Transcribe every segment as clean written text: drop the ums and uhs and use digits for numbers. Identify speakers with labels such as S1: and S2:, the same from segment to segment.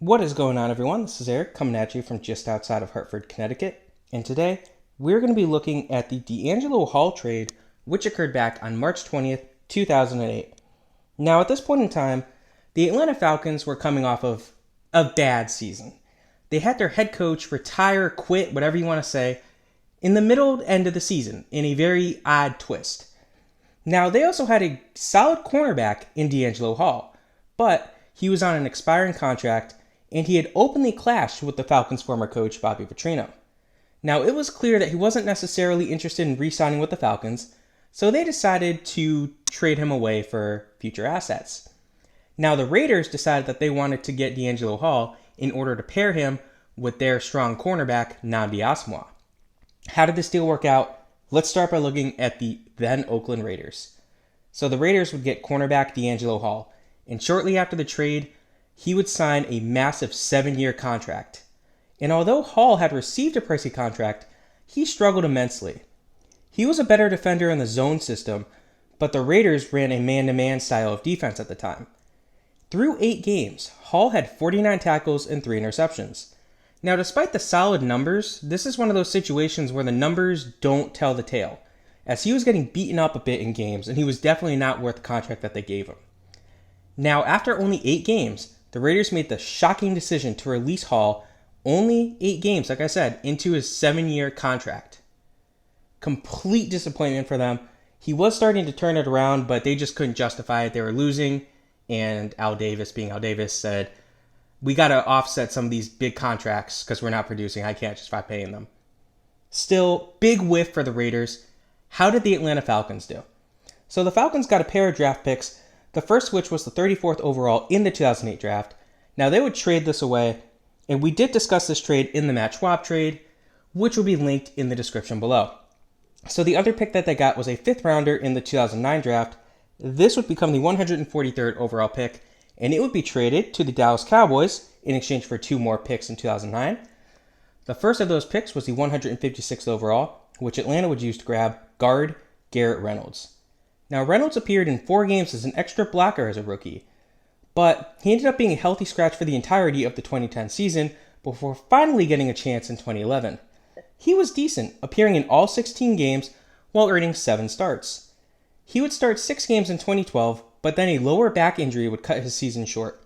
S1: What is going on, everyone? This is Eric coming at you from just outside of Hartford, Connecticut. And today, we're going to be looking at the DeAngelo Hall trade, which occurred back on March 20th, 2008. Now, at this point in time, the Atlanta Falcons were coming off of a bad season. They had their head coach retire, quit, whatever you want to say, in the middle end of the season, in a very odd twist. Now, they also had a solid cornerback in DeAngelo Hall, but he was on an expiring contract, and he had openly clashed with the Falcons' former coach, Bobby Petrino. Now, it was clear that he wasn't necessarily interested in re-signing with the Falcons, so they decided to trade him away for future assets. Now, the Raiders decided that they wanted to get DeAngelo Hall in order to pair him with their strong cornerback, Nnamdi Asomugha. How did this deal work out? Let's start by looking at the then Oakland Raiders. So the Raiders would get cornerback DeAngelo Hall, and shortly after the trade, he would sign a massive 7-year contract. And although Hall had received a pricey contract, he struggled immensely. He was a better defender in the zone system, but the Raiders ran a man-to-man style of defense at the time. Through 8 games, Hall had 49 tackles and 3 interceptions. Now, despite the solid numbers, this is one of those situations where the numbers don't tell the tale, as he was getting beaten up a bit in games, and he was definitely not worth the contract that they gave him. Now, after only 8 games, the Raiders made the shocking decision to release Hall only 8 games, like I said, into his 7-year contract. Complete disappointment for them. He was starting to turn it around, but they just couldn't justify it. They were losing, and Al Davis, being Al Davis, said, we got to offset some of these big contracts because we're not producing. I can't justify paying them. Still, big whiff for the Raiders. How did the Atlanta Falcons do? So the Falcons got a pair of draft picks, the first of which was the 34th overall in the 2008 draft. Now, they would trade this away, and we did discuss this trade in the Matt Schwab trade, which will be linked in the description below. So the other pick that they got was a 5th rounder in the 2009 draft. This would become the 143rd overall pick, and it would be traded to the Dallas Cowboys in exchange for 2 more picks in 2009. The first of those picks was the 156th overall, which Atlanta would use to grab guard Garrett Reynolds. Now, Reynolds appeared in 4 games as an extra blocker as a rookie, but he ended up being a healthy scratch for the entirety of the 2010 season before finally getting a chance in 2011. He was decent, appearing in all 16 games while earning 7 starts. He would start 6 games in 2012, but then a lower back injury would cut his season short.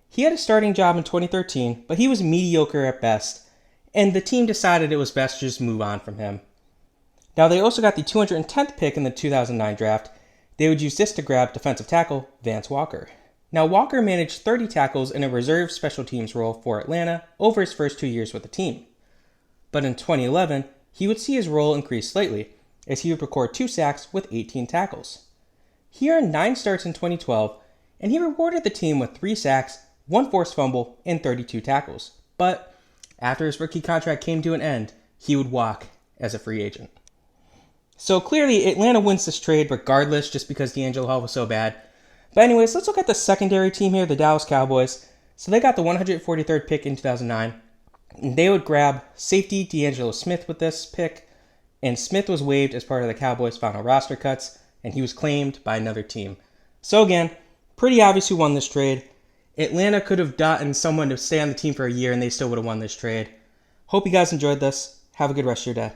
S1: He had a starting job in 2013, but he was mediocre at best, and the team decided it was best to just move on from him. Now, they also got the 210th pick in the 2009 draft. They would use this to grab defensive tackle Vance Walker. Now, Walker managed 30 tackles in a reserve special teams role for Atlanta over his first 2 years with the team. But in 2011, he would see his role increase slightly, as he would record 2 sacks with 18 tackles. He earned 9 starts in 2012, and he rewarded the team with 3 sacks, 1 forced fumble, and 32 tackles. But after his rookie contract came to an end, he would walk as a free agent. So clearly, Atlanta wins this trade regardless, just because DeAngelo Hall was so bad. But anyways, let's look at the secondary team here, the Dallas Cowboys. So they got the 143rd pick in 2009. And they would grab safety D'Angelo Smith with this pick. And Smith was waived as part of the Cowboys' final roster cuts, and he was claimed by another team. So again, pretty obvious who won this trade. Atlanta could have gotten someone to stay on the team for a year, and they still would have won this trade. Hope you guys enjoyed this. Have a good rest of your day.